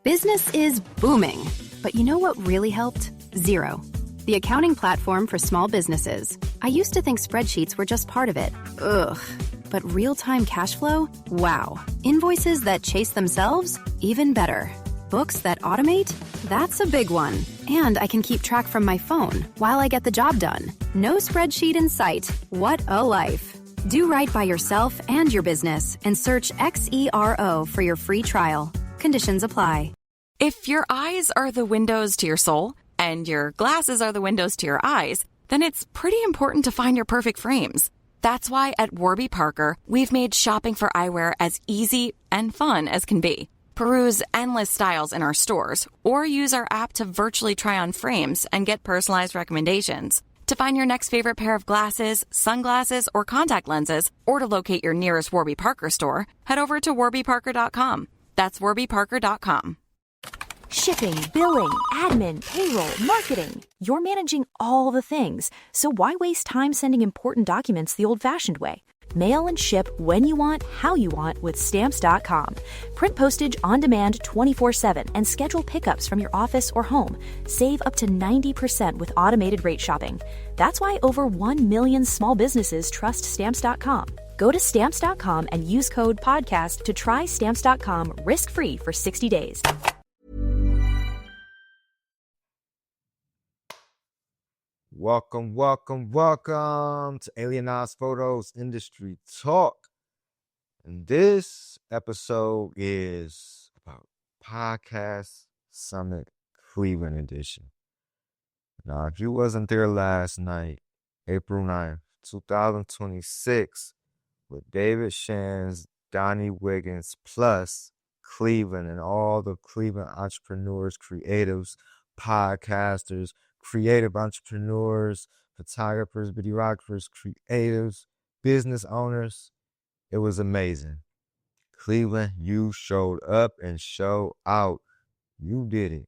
Business is booming. But you know what really helped? Xero, the accounting platform for small businesses. I used to think spreadsheets were just part of it. Ugh. But real-time cash flow? Wow. Invoices that chase themselves? Even better. Books that automate? That's a big one. And I can keep track from my phone while I get the job done. No spreadsheet in sight. What a life. Do right by yourself and your business and search Xero for your free trial. Conditions apply. If your eyes are the windows to your soul and your glasses are the windows to your eyes, then it's pretty important to find your perfect frames. That's why at Warby Parker, we've made shopping for eyewear as easy and fun as can be. Peruse endless styles in our stores or use our app to virtually try on frames and get personalized recommendations. To find your next favorite pair of glasses, sunglasses, or contact lenses, or to locate your nearest Warby Parker store, head over to warbyparker.com. That's warbyparker.com. Shipping, billing, admin, payroll, marketing. You're managing all the things. So why waste time sending important documents the old-fashioned way? Mail and ship when you want, how you want with Stamps.com. Print postage on demand 24/7 and schedule pickups from your office or home. Save up to 90% with automated rate shopping. That's why over 1 million small businesses trust Stamps.com. Go to Stamps.com and use code PODCAST to try Stamps.com risk-free for 60 days. Welcome to Eyez Photos Industry Talk. And this episode is about Podcast Summit Cleveland Edition. Now, if you wasn't there last night, April 9th, 2026, with David Shands, Donni Wiggins, plus Cleveland and all the Cleveland entrepreneurs, creatives, podcasters, creative entrepreneurs, photographers, videographers, creatives, business owners. It was amazing. Cleveland, you showed up and showed out. You did it.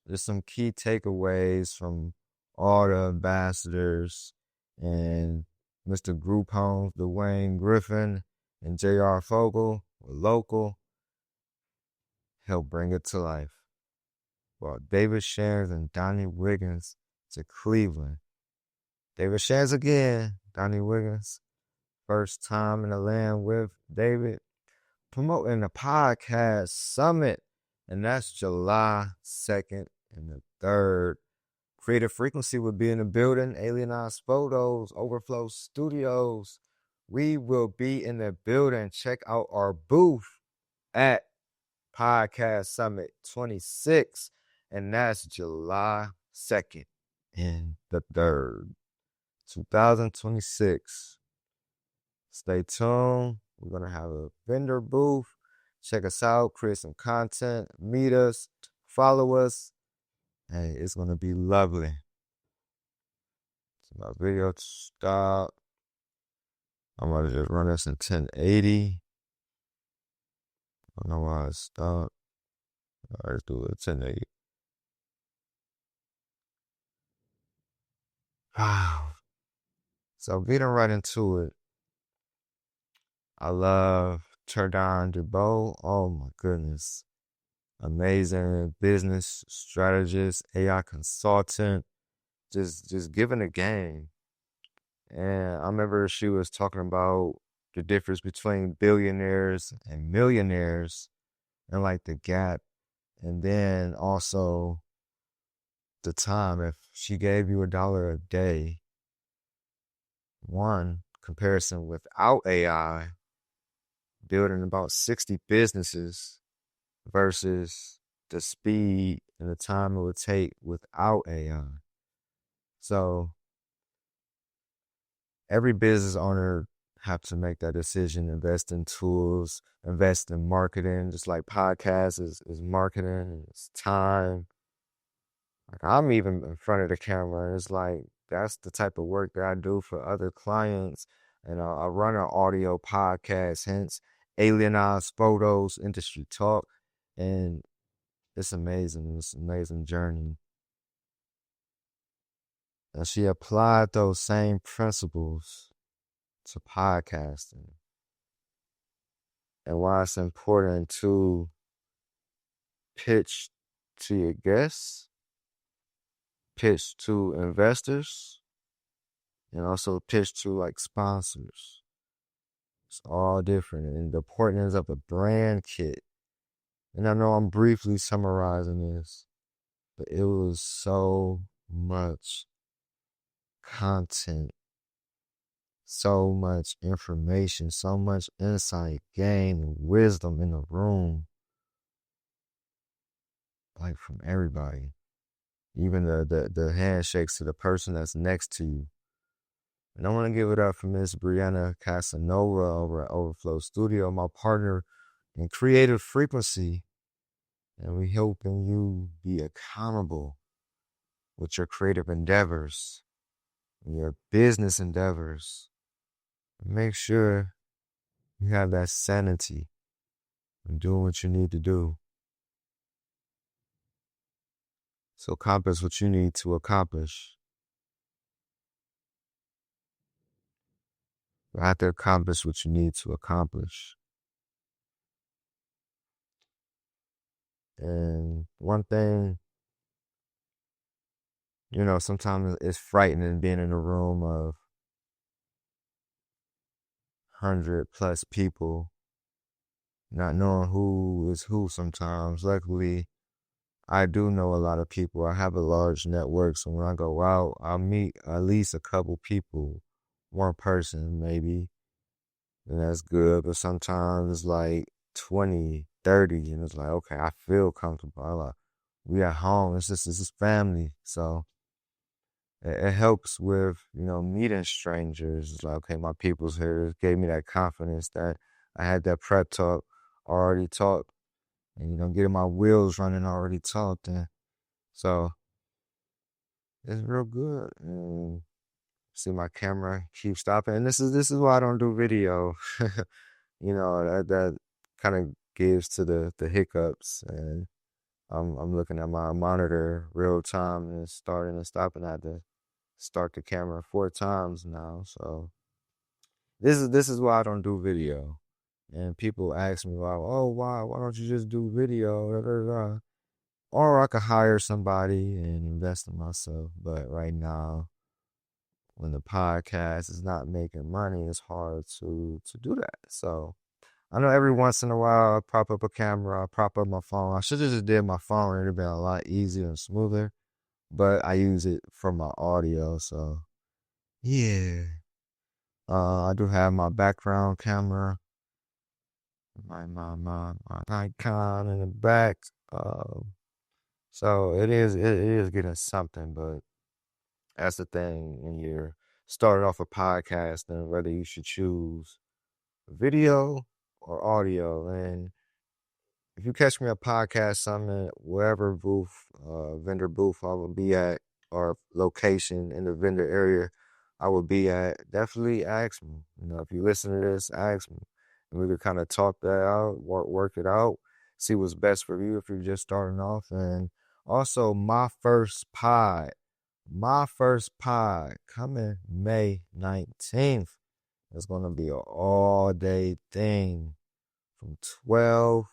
There's some key takeaways from all the ambassadors and Mr. Group Homes, Dwayne Griffin, and J.R. Fogel were local. Help bring it to life. Well, David Shands and Donni Wiggins to Cleveland. David Shands again, Donni Wiggins. First time in the land with David. Promoting the Podcast Summit. And that's July 2nd and the 3rd. Creative Frequency will be in the building. Eyez Photos, Overflow Studios. We will be in the building. Check out our booth at Podcast Summit 26. And that's July 2nd and the 3rd, 2026. Stay tuned. We're going to have a vendor booth. Check us out, create some content, meet us, follow us. Hey, it's going to be lovely. So my video stop. I'm going to just run this in 1080. I don't know why it stopped. All right, let's do it 1080. Wow. So getting right into it. I love Turdon DeBow. Oh my goodness. Amazing business strategist, AI consultant, just giving a game. And I remember she was talking about the difference between billionaires and millionaires and like the gap. And then also the time, if she gave you $1 a day, one comparison without AI, building about 60 businesses versus the speed and the time it would take without AI. So every business owner have to make that decision, invest in tools, invest in marketing, just like podcasts is marketing, it's time. Like I'm even in front of the camera, and it's like, that's the type of work that I do for other clients. And I run an audio podcast, hence Eyez Photos Industry Talk. And it's amazing. It's an amazing journey. And she applied those same principles to podcasting. And why it's important to pitch to your guests, pitch to investors, and also pitch to like sponsors. It's all different. And the importance of a brand kit. And I know I'm briefly summarizing this, but it was so much content, so much information, so much insight gained and wisdom in the room, like from everybody. Even the handshakes to the person that's next to you. And I want to give it up for Miss Brianna Casanova over at Overflow Studio, my partner in creative frequency. And we hoping you be accountable with your creative endeavors, your business endeavors. Make sure you have that sanity and doing what you need to do. So accomplish what you need to accomplish. You have to accomplish what you need to accomplish. And one thing, sometimes it's frightening being in a room of 100+ people, not knowing who is who sometimes. Luckily, I do know a lot of people. I have a large network, so when I go out, I'll meet at least a couple people, one person maybe, and that's good. But sometimes it's like 20, 30, and it's like, okay, I feel comfortable. We at home. This is family, so it helps with meeting strangers. It's like, okay, my people's here. It gave me that confidence that I had that prep talk already taught, and getting my wheels running already taught. And so it's real good. And see, my camera keeps stopping, and this is why I don't do video. That kind of gives to the hiccups, and I'm looking at my monitor real time and it's starting and stopping. I had to start the camera 4 times now. So this is why I don't do video. And people ask me why don't you just do video? Da, da, da. Or I could hire somebody and invest in myself. But right now, when the podcast is not making money, it's hard to do that. So I know every once in a while I prop up a camera, I prop up my phone. I should have just did my phone. It'd have been a lot easier and smoother. But I use it for my audio, so yeah. I do have my background camera, my icon in the back. So it is getting something, but that's the thing when you're starting off a podcast, then whether you should choose video or audio. And if you catch me a podcast summit, wherever booth, vendor booth I will be at, or location in the vendor area I will be at, definitely ask me. If you listen to this, ask me. And we could kind of talk that out, work it out, see what's best for you if you're just starting off. And also my first pod coming May 19th. It's going to be an all-day thing from 12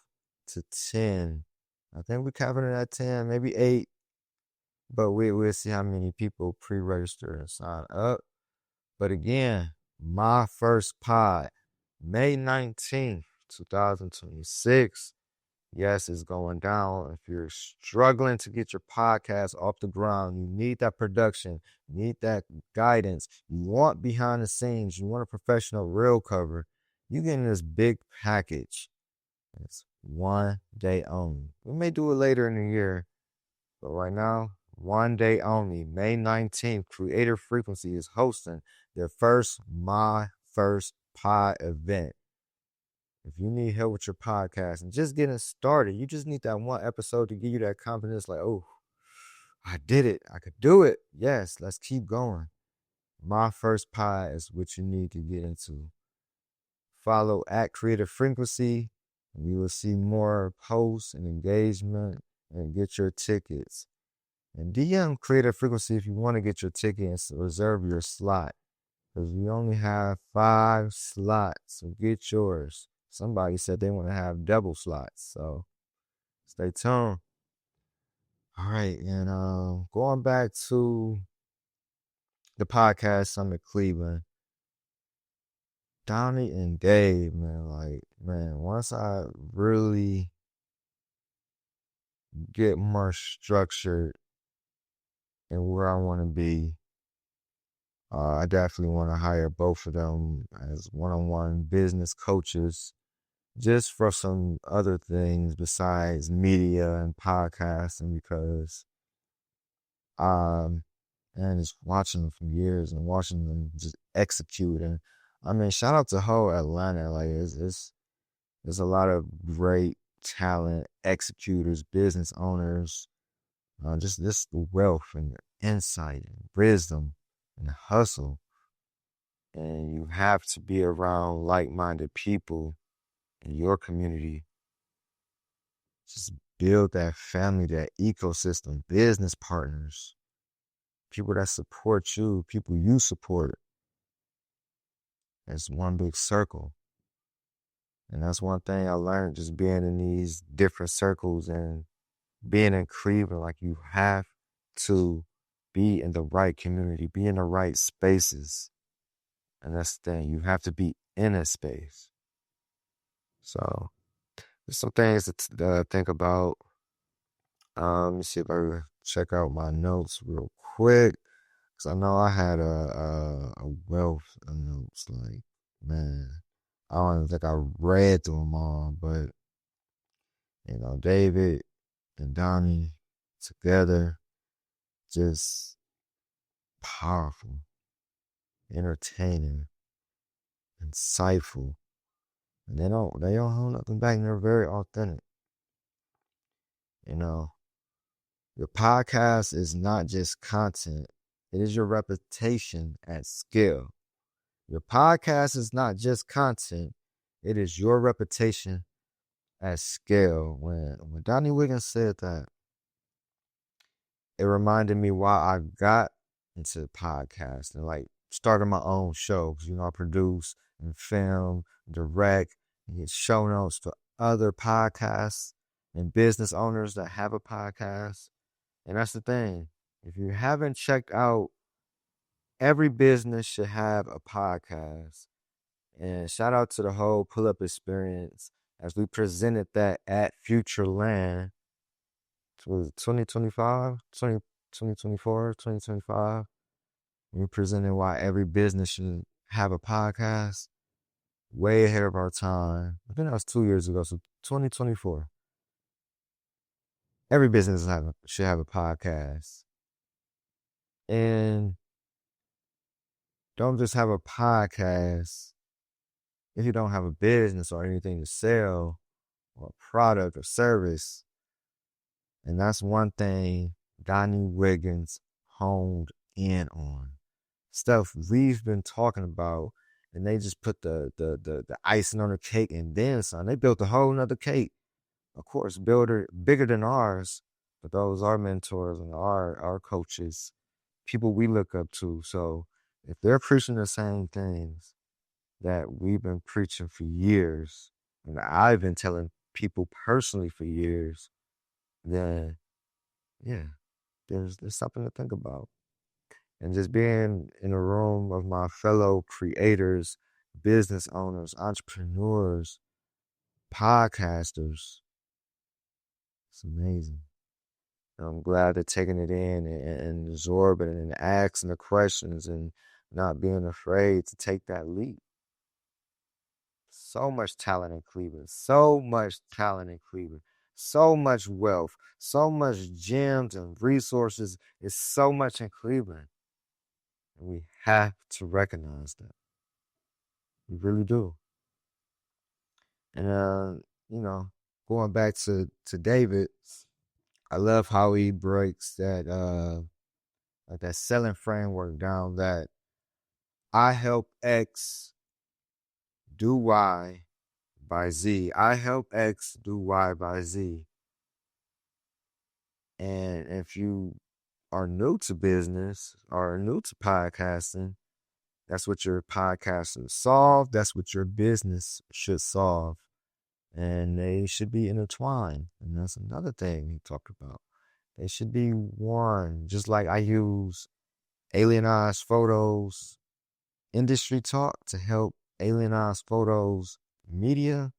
to 10. I think we're covering it at 10, maybe 8. But we'll see how many people pre-register and sign up. But again, my first pod, May 19th, 2026. Yes, it's going down. If you're struggling to get your podcast off the ground, you need that production, you need that guidance, you want behind the scenes, you want a professional reel cover, you getting this big package. It's one day only. We may do it later in the year, but right now, one day only. May 19th, Creative Frequency is hosting their first My First Pod event. If you need help with your podcast and just getting started, you just need that one episode to give you that confidence, like, oh, I did it. I could do it. Yes, let's keep going. My First Pod is what you need to get into. Follow at Creative Frequency, and you will see more posts and engagement and get your tickets. And DM Creative Frequency if you want to get your ticket and reserve your slot. Because we only have 5 slots, so get yours. Somebody said they want to have double slots, so it's Stay tuned. All right, and going back to the podcast Summit Cleveland, Donnie and Dave, man, once I really get more structured and where I want to be, I definitely want to hire both of them as one-on-one business coaches, just for some other things besides media and podcasting, because and just watching them for years and watching them just execute. And I mean, shout out to whole Atlanta. Like there's a lot of great talent, executors, business owners, just this wealth and insight and wisdom and hustle. And you have to be around like-minded people in your community. Just build that family, that ecosystem, business partners, people that support you, people you support. It's one big circle. And that's one thing I learned just being in these different circles and being in Cleveland. Like, you have to be in the right community, be in the right spaces. And that's the thing. You have to be in a space. So there's some things to think about. Let me see if I can check out my notes real quick. Because I know I had a wealth of notes. Like, man, I don't even think I read through them all. But, David and Donnie together, just powerful, entertaining, insightful. And they don't hold nothing back, and they're very authentic. Your podcast is not just content, it is your reputation at scale. Your podcast is not just content, it is your reputation at scale. When Donni Wiggins said that, it reminded me why I got into podcasting, like started my own shows. I produce and film, direct, and get show notes for other podcasts and business owners that have a podcast. And that's the thing. If you haven't checked out, every business should have a podcast. And shout out to the whole Pull Up Experience as we presented that at Future Land. Was it 2025, 2024, 2025? We presented why every business should have a podcast. Way ahead of our time. I think that was 2 years ago, so 2024. Every business should have a podcast. And don't just have a podcast if you don't have a business or anything to sell or a product or service. And that's one thing Donni Wiggins honed in on. Stuff we've been talking about, and they just put the icing on the cake and then some. They built a whole nother cake. Of course, bigger than ours, but those are mentors and our coaches, people we look up to. So if they're preaching the same things that we've been preaching for years, and I've been telling people personally for years, then yeah, there's something to think about. And just being in a room of my fellow creators, business owners, entrepreneurs, podcasters, it's amazing. I'm glad they're taking it in and absorbing it and asking the questions and not being afraid to take that leap. So much talent in Cleveland. So much talent in Cleveland. So much wealth. So much gems and resources. It's so much in Cleveland. And we have to recognize that. We really do. And, going back to David, I love how he breaks that that selling framework down, that I help X do Y by Z. I help X do Y by Z. And if you are new to business or new to podcasting, that's what your podcast should solve. That's what your business should solve. and they should be intertwined. And that's another thing he talked about. They should be one, just like I use Eyez Photos Industry Talk to help Eyez Photos Media,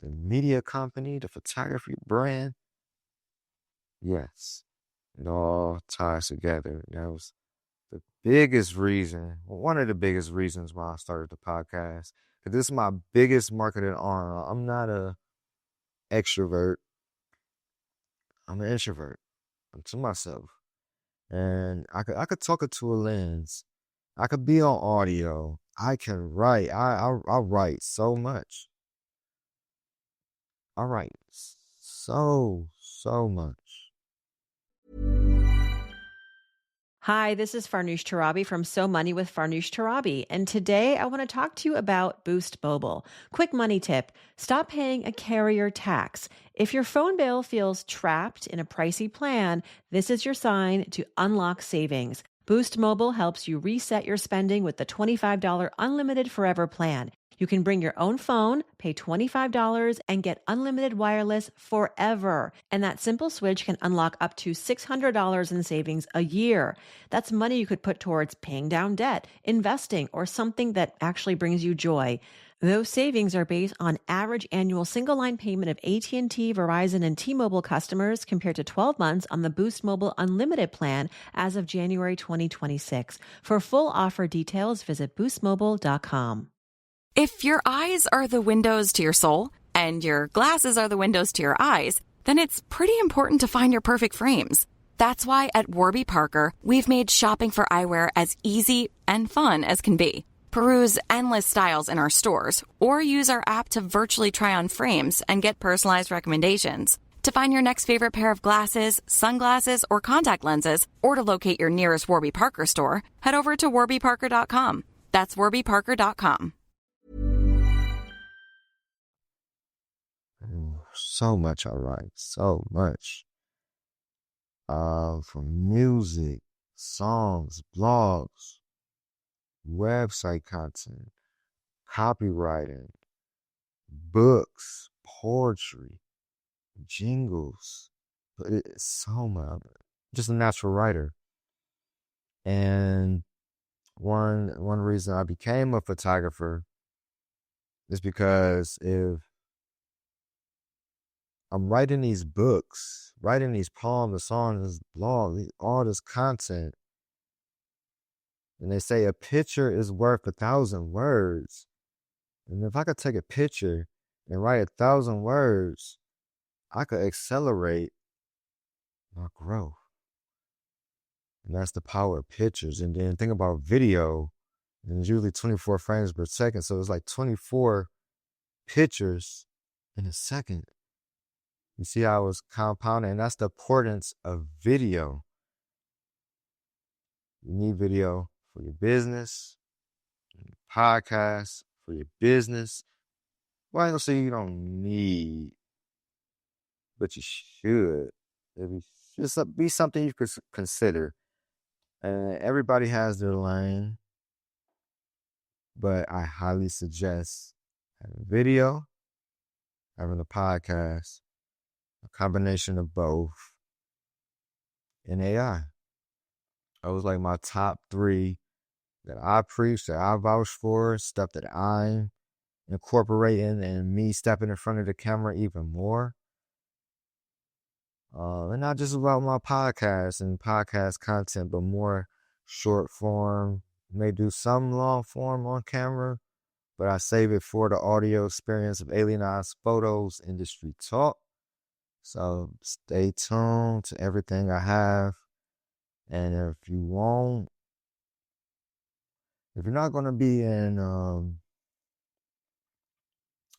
the media company, the photography brand. Yes, it all ties together. That was the biggest reason, one of the biggest reasons why I started the podcast. Because this is my biggest marketing arm. I'm not a extrovert. I'm an introvert. I'm to myself. And I could talk it to a lens. I could be on audio. I can write. I write so much. I write so much. Hi, this is Farnoosh Torabi from So Money with Farnoosh Torabi, and today I want to talk to you about Boost Mobile. Quick money tip: stop paying a carrier tax. If your phone bill feels trapped in a pricey plan, this is your sign to unlock savings. Boost Mobile helps you reset your spending with the $25 unlimited forever plan. You can bring your own phone, pay $25, and get unlimited wireless forever. And that simple switch can unlock up to $600 in savings a year. That's money you could put towards paying down debt, investing, or something that actually brings you joy. Those savings are based on average annual single-line payment of AT&T, Verizon, and T-Mobile customers compared to 12 months on the Boost Mobile Unlimited plan as of January 2026. For full offer details, visit boostmobile.com. If your eyes are the windows to your soul and your glasses are the windows to your eyes, then it's pretty important to find your perfect frames. That's why at Warby Parker, we've made shopping for eyewear as easy and fun as can be. Peruse endless styles in our stores or use our app to virtually try on frames and get personalized recommendations. To find your next favorite pair of glasses, sunglasses, or contact lenses, or to locate your nearest Warby Parker store, head over to warbyparker.com. That's warbyparker.com. So much I write, so much. From music, songs, blogs, website content, copywriting, books, poetry, jingles. But it's so much. Just a natural writer. And one reason I became a photographer is because if I'm writing these books, writing these poems, songs, blogs, all this content. And they say a picture is worth 1,000 words. And if I could take a picture and write 1,000 words, I could accelerate my growth. And that's the power of pictures. And then think about video, and it's usually 24 frames per second. So it's like 24 pictures in a second. You see how it's compounding, and that's the importance of video. You need video for your business, podcast, for your business. Well, I ain't gonna say you don't need, but you should. It should be something you could consider. And everybody has their lane, but I highly suggest having video, having a podcast, a combination of both, and AI. That was like my top 3 that I preach, that I vouch for, stuff that I'm incorporating, and me stepping in front of the camera even more. And not just about my podcast and podcast content, but more short form. May do some long form on camera, but I save it for the audio experience of Eyez Photos Industry Talk. So stay tuned to everything I have. And if you're not going to be in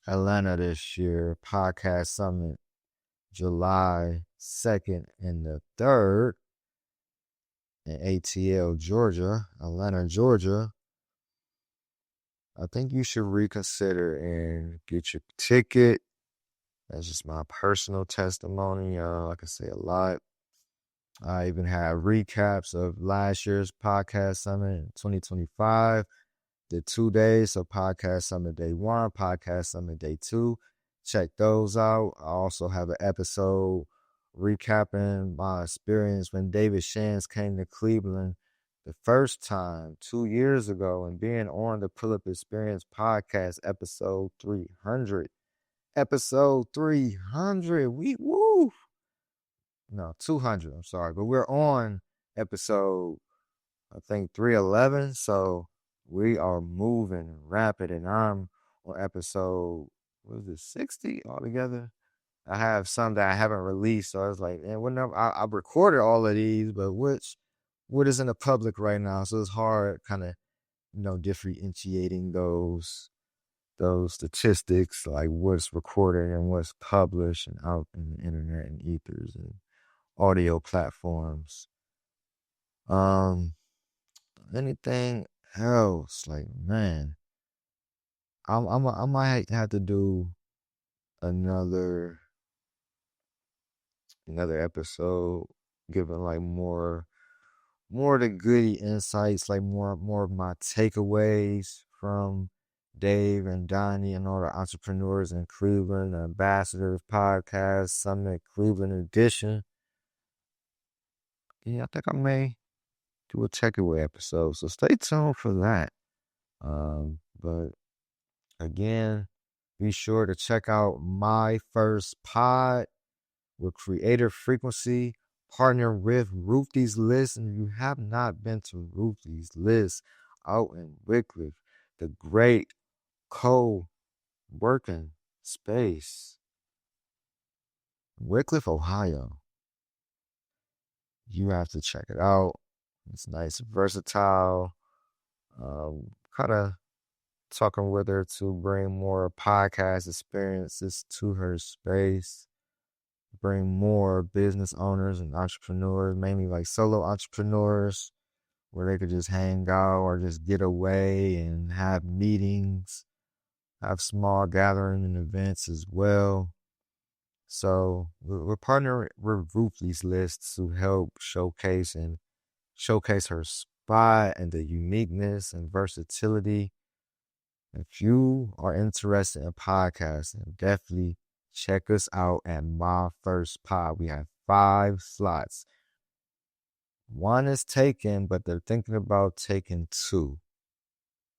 Atlanta this year, Podcast Summit, July 2nd and the 3rd in ATL, Georgia, Atlanta, Georgia, I think you should reconsider and get your ticket. That's just my personal testimony. I can say a lot. I even have recaps of last year's Podcast Summit in 2025. The 2 days, so Podcast Summit Day 1, Podcast Summit Day 2. check those out. I also have an episode recapping my experience when David Shands came to Cleveland the first time 2 years ago and being on the Pull Up Experience podcast, episode 300. Episode 300. Woo! No, 200. I'm sorry. But we're on episode, I think, 311. So we are moving rapid. And I'm on episode, what is it, 60 altogether? I have some that I haven't released. So I was like, and whenever I recorded all of these, but what is in the public right now? So it's hard kind of, differentiating those statistics, like what's recorded and what's published and out in the internet and ethers and audio platforms. Anything else? Like, man, I might have to do another episode, giving like more of the goody insights, like more of my takeaways from Dave and Donni and all the entrepreneurs in Cleveland, the Ambassadors Podcast Summit Cleveland edition. Yeah, I think I may do a takeaway episode, so stay tuned for that. But again, be sure to check out my first pod with Creator Frequency, partner with Ruthie's List. And if you have not been to Ruthie's List out in Wycliffe, the great co-working space, Wycliffe, Ohio, you have to check it out. It's nice, versatile. Kind of talking with her to bring more podcast experiences to her space. Bring more business owners and entrepreneurs, mainly like solo entrepreneurs, where they could just hang out or just get away and have meetings, have small gathering and events as well. So we're partnering with Ruthie's List to help showcase her spot and the uniqueness and versatility. If you are interested in podcasting, definitely check us out at My First Pod. We have 5 slots. 1 is taken, but they're thinking about taking 2.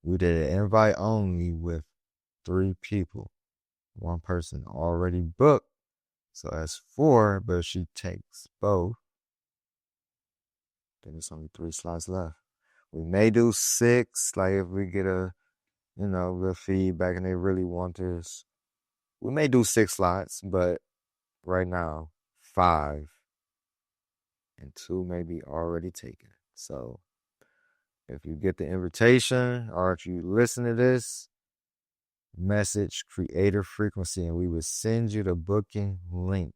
We did an invite only with 3 people. 1 person already booked, so that's 4, but if she takes both, then there's only 3 slots left. We may do 6, like if we get a, the feedback and they really want this. We may do 6 slots, but right now, 5 and 2 may be already taken. So if you get the invitation or if you listen to this, message Creator Frequency and we will send you the booking link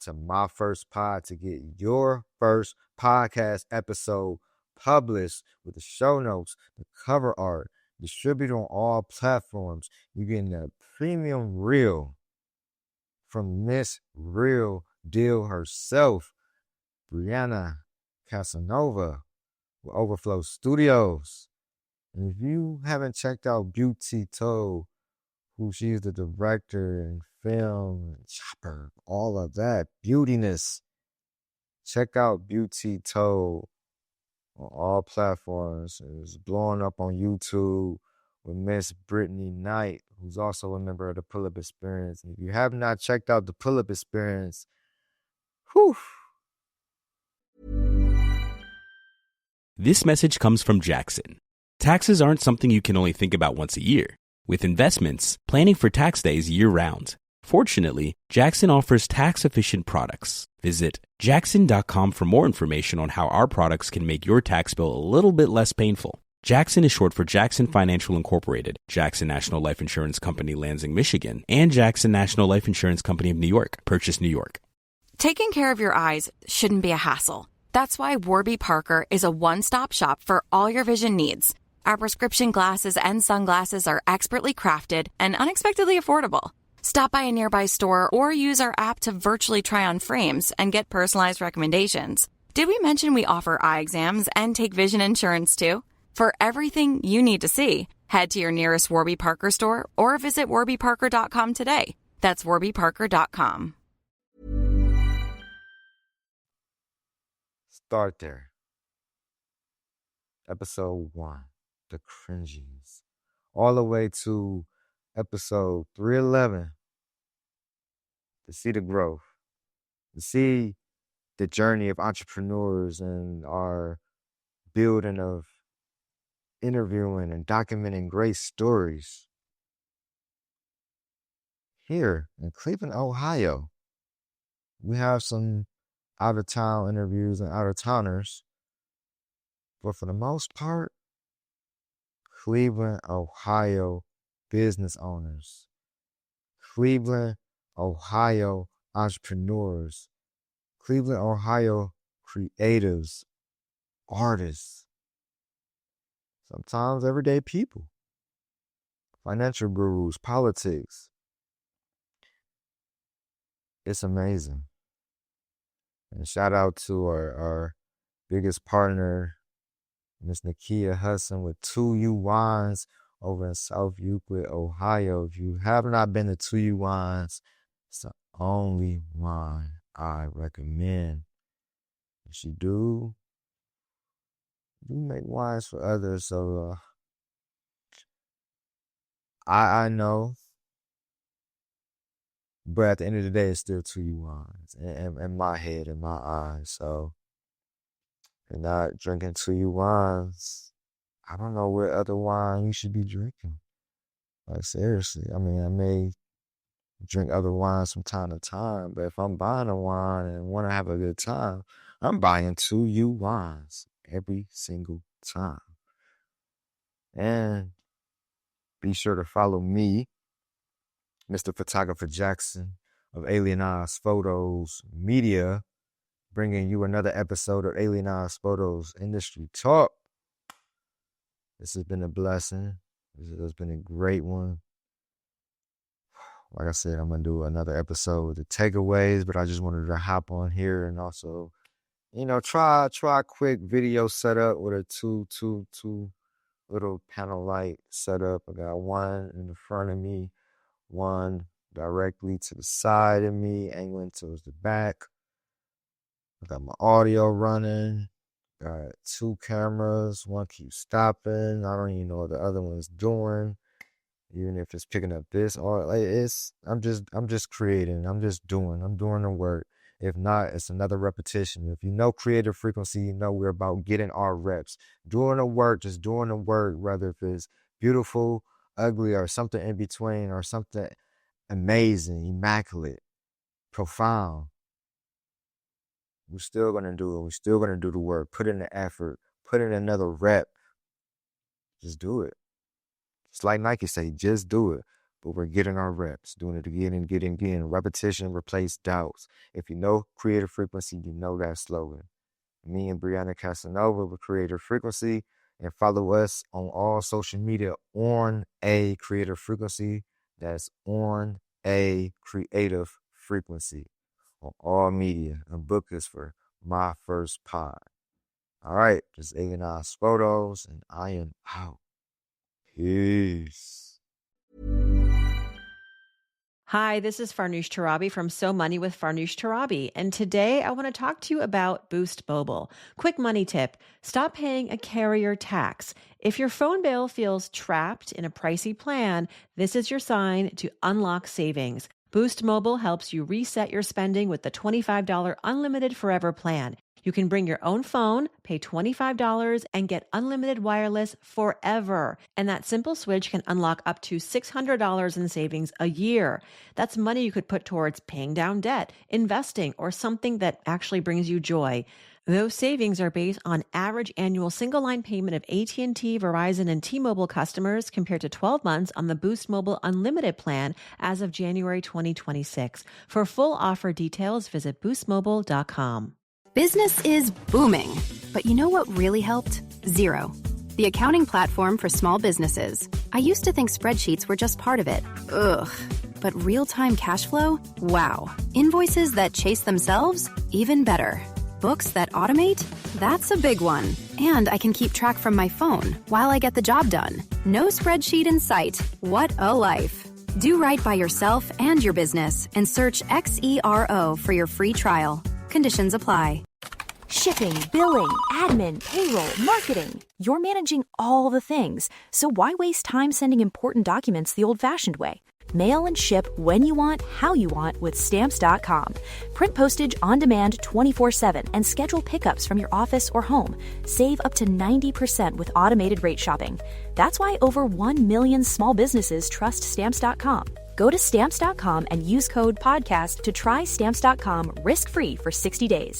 to My First Pod to get your first podcast episode published with the show notes, the cover art, distributed on all platforms. You're getting a premium reel from Miss Real Deal herself, Brianna Casanova with Overflow Studios. And if you haven't checked out Beauty Toe, who she's the director and film and chopper, all of that beautiness, check out Beauty Toe on all platforms. It's blowing up on YouTube with Miss Brittany Knight, who's also a member of the Pull Up Experience. And if you have not checked out the Pull Up Experience, whew. This message comes from Jackson. Taxes aren't something you can only think about once a year. With investments, planning for tax day is year-round. Fortunately, Jackson offers tax-efficient products. Visit jackson.com for more information on how our products can make your tax bill a little bit less painful. Jackson is short for Jackson Financial Incorporated, Jackson National Life Insurance Company, Lansing, Michigan, and Jackson National Life Insurance Company of New York, Purchase, New York. Taking care of your eyes shouldn't be a hassle. That's why Warby Parker is a one-stop shop for all your vision needs. Our prescription glasses and sunglasses are expertly crafted and unexpectedly affordable. Stop by a nearby store or use our app to virtually try on frames and get personalized recommendations. Did we mention we offer eye exams and take vision insurance too? For everything you need to see, head to your nearest Warby Parker store or visit warbyparker.com today. That's warbyparker.com. Start there. Episode 1, the cringies. All the way to episode 311, to see the growth, to see the journey of entrepreneurs and our building of interviewing and documenting great stories. Here in Cleveland, Ohio, we have some out-of-town interviews and out-of-towners, but for the most part, Cleveland, Ohio business owners, Cleveland, Ohio entrepreneurs, Cleveland, Ohio creatives, artists, sometimes everyday people, financial gurus, politics. It's amazing. And shout out to our biggest partner, Miss Nakia Hudson with 2U Wines over in South Euclid, Ohio. If you have not been to 2U Wines, it's the only wine I recommend. And she do make wines for others. So I know, but at the end of the day, it's still 2U Wines in my head, in my eyes. So if you're not drinking 2U Wines, I don't know what other wine you should be drinking. Like, seriously. I mean, I may drink other wines from time to time, but if I'm buying a wine and want to have a good time, I'm buying 2U Wines every single time. And be sure to follow me, Mr. Photographer Jackson of Eyez Photos Media, bringing you another episode of Eyez Photos Industry Talk. This has been a blessing. This has been a great one. Like I said, I'm going to do another episode with the takeaways, but I just wanted to hop on here and also, try a quick video setup with a two little panel light setup. I got one in the front of me, one directly to the side of me, angling towards the back. I got my audio running. Got 2 cameras. One keeps stopping. I don't even know what the other one's doing. Even if it's picking up this or I'm just creating. I'm doing the work. If not, it's another repetition. If you know creative frequency, you know we're about getting our reps. Doing the work, just doing the work, whether if it's beautiful, ugly, or something in between, or something amazing, immaculate, profound. We're still going to do it. We're still going to do the work. Put in the effort. Put in another rep. Just do it. It's like Nike say, just do it. But we're getting our reps. Doing it again and again. Repetition replace doubts. If you know creative frequency, you know that slogan. Me and Brianna Casanova with Creative Frequency. And follow us on all social media on a creative frequency. That's on a creative frequency. On all media, and book us for my first pod. All right, this is Eyez Photos, and I am out. Peace. Hi, this is Farnoosh Torabi from So Money with Farnoosh Torabi, and today I want to talk to you about Boost Mobile. Quick money tip: stop paying a carrier tax. If your phone bill feels trapped in a pricey plan, this is your sign to unlock savings. Boost Mobile helps you reset your spending with the $25 unlimited forever plan. You can bring your own phone, pay $25, and get unlimited wireless forever. And that simple switch can unlock up to $600 in savings a year. That's money you could put towards paying down debt, investing, or something that actually brings you joy. Those savings are based on average annual single-line payment of AT&T, Verizon, and T-Mobile customers compared to 12 months on the Boost Mobile Unlimited plan as of January 2026. For full offer details, visit boostmobile.com. Business is booming, but you know what really helped? Xero, the accounting platform for small businesses. I used to think spreadsheets were just part of it. Ugh. But real-time cash flow? Wow. Invoices that chase themselves? Even better. Books that automate? That's a big one. And I can keep track from my phone while I get the job done. No spreadsheet in sight. What a life. Do right by yourself and your business and search XERO for your free trial. Conditions apply. Shipping, billing, admin, payroll, marketing. You're managing all the things, so why waste time sending important documents the old-fashioned way? Mail and ship when you want, how you want with Stamps.com. Print postage on demand 24/7 and schedule pickups from your office or home. Save up to 90% with automated rate shopping. That's why over 1 million small businesses trust Stamps.com. Go to Stamps.com and use code PODCAST to try Stamps.com risk-free for 60 days.